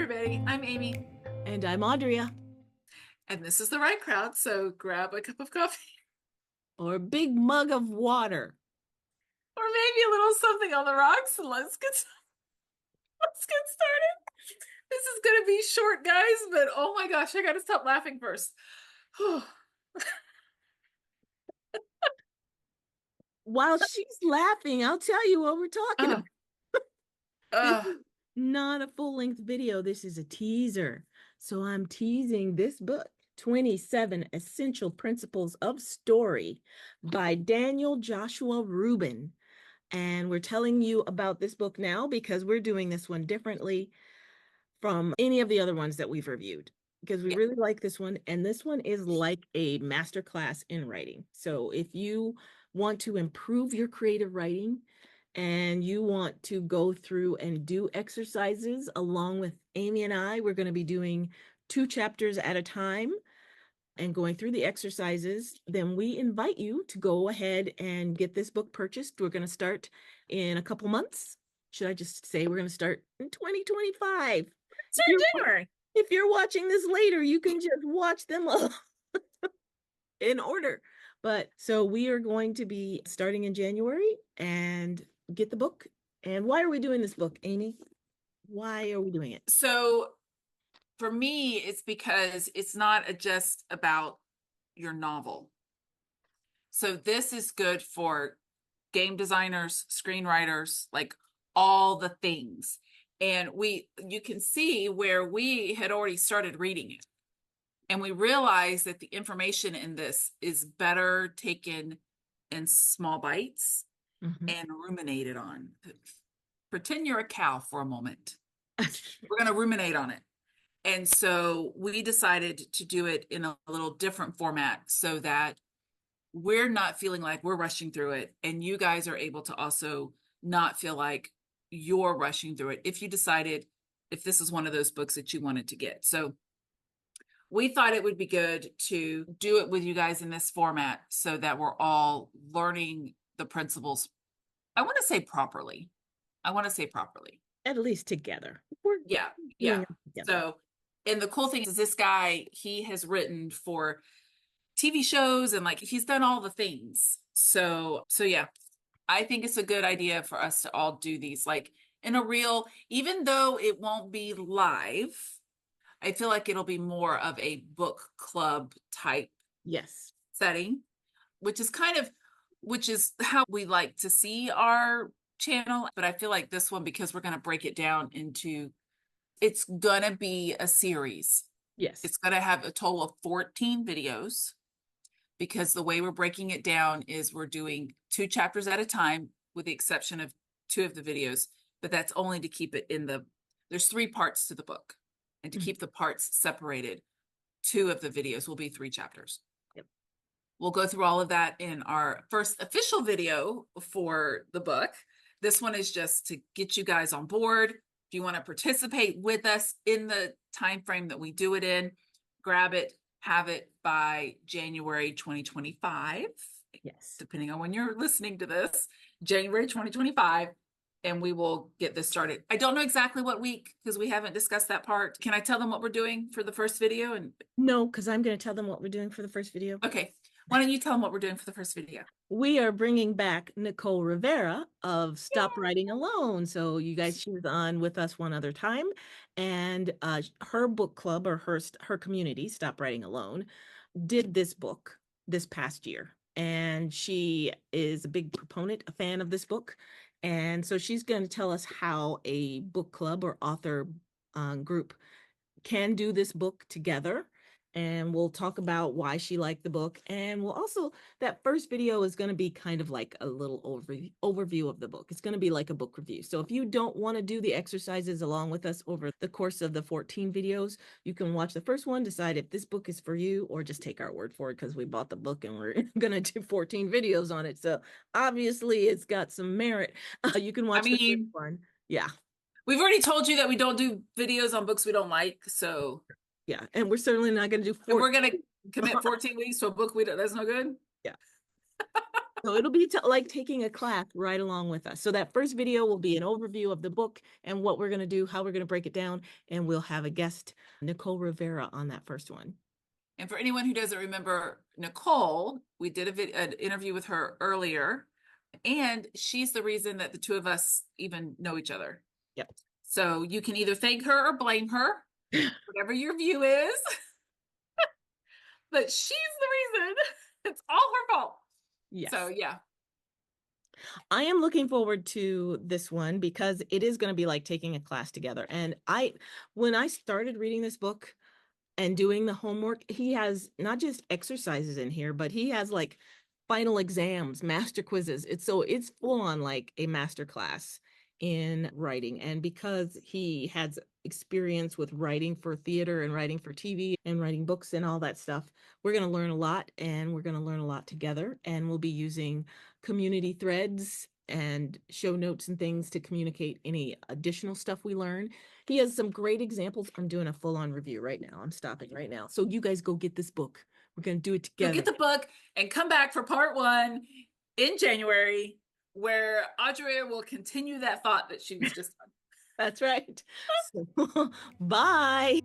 everybody. I'm Amy, And I'm Andrea, and this is the right crowd. So grab a cup of coffee or a big mug of water. or maybe a little something on the rocks, and let's get started. This is gonna be short, guys, but oh my gosh, I gotta stop laughing first. While she's laughing, I'll tell you what we're talking uh, about. This uh, is not a full-length video. This is a teaser. So I'm teasing this book, 27 Essential Principles of Story by Daniel Joshua Rubin. And we're telling you about this book now because we're doing this one differently from any of the other ones that we've reviewed because we yeah. really like this one. And this one is like a masterclass in writing. So if you want to improve your creative writing and you want to go through and do exercises along with Amy and I, we're going to be doing 2 chapters at a time and going through the exercises, then we invite you to go ahead and get this book purchased. We're going to start in a couple months. Should I just say we're going to start in 2025? If Start you're in January. if you're watching this later, you can just watch them all in order. But so we are going to be starting in January and get the book. And why are we doing this book, Amy? Why are we doing it? So for me, it's because it's not just about your novel. So this is good for game designers, screenwriters, like all the things. And you can see where we had already started reading it. And we realized that the information in this is better taken in small bites Mhm. and ruminated on. Pretend you're a cow for a moment. We're going to ruminate on it. And so we decided to do it in a little different format so that we're not feeling like we're rushing through it. And you guys are able to also not feel like you're rushing through it if you decided if this is one of those books that you wanted to get. So we thought it would be good to do it with you guys in this format so that we're all learning the principles. I want to say properly. I want to say properly. At least together. We're Yeah, doing yeah. it together. So, and the cool thing is this guy, he has written for TV shows and like he's done all the things. So yeah, I think it's a good idea for us to all do these like in a real, even though it won't be live, I feel like it'll be more of a book club type Yes. setting, which is how we like to see our channel. But I feel like this one, because we're going to break it down into, it's going to be a series. Yes. It's going to have a total of 14 videos because the way we're breaking it down is we're doing 2 chapters at a time with the exception of 2 of the videos, but that's only to keep it there's 3 parts to the book. And to Mhm. keep the parts separated, 2 of the videos will be 3 chapters. Yep. We'll go through all of that in our first official video for the book. This one is just to get you guys on board. If you want to participate with us in the time frame that we do it in, grab it, have it by January 2025, Yes. depending on when you're listening to this, January 2025, and we will get this started. I don't know exactly what week because we haven't discussed that part. Can I tell them what we're doing for the first video? And No, because I'm going to tell them what we're doing for the first video. okay, why don't you tell them what we're doing for the first video? We are bringing back Nicole Rivera of Stop Writing Alone. So you guys, she was on with us one other time, and her book club or her community, Stop Writing Alone, did this book this past year, and she is a big proponent, a fan of this book, and so she's going to tell us how a book club or author group can do this book together, and we'll talk about why she liked the book, and we'll also, that first video is going to be kind of like a little overview of the book. It's going to be like a book review. So if you don't want to do the exercises along with us over the course of the 14 videos, you can watch the first one, decide if this book is for you, or just take our word for it because we bought the book and we're going to do 14 videos on it. So obviously it's got some merit. You can I watch the first mean, one. Yeah. we've already told you that we don't do videos on books we don't like. So, Yeah. And we're certainly not going to do and 14. we're going to commit 14 weeks to a book that's no good. Yeah. So it'll be like taking a class right along with us. So that first video will be an overview of the book and what we're going to do, how we're going to break it down, and we'll have a guest, Nicole Rivera, on that first one. And for anyone who doesn't remember Nicole, we did an interview with her earlier, and she's the reason that the two of us even know each other. Yep. So you can either thank her or blame her, whatever your view is, but she's the reason. It's all her fault. Yes. So yeah. I am looking forward to this one because it is going to be like taking a class together. And when I started reading this book and doing the homework, he has not just exercises in here, but he has like final exams, master quizzes. It's full on like a master class in writing. And because he has experience with writing for theater and writing for TV and writing books and all that stuff, we're going to learn a lot, and we're going to learn a lot together. And we'll be using community threads and show notes and things to communicate any additional stuff we learn. He has some great examples. I'm doing a full-on review right now. I'm stopping right now. So you guys go get this book. We're going to do it Go together. get the book and come back for part 1 in January, where Audrey will continue that thought that she was just on. That's right. So, bye.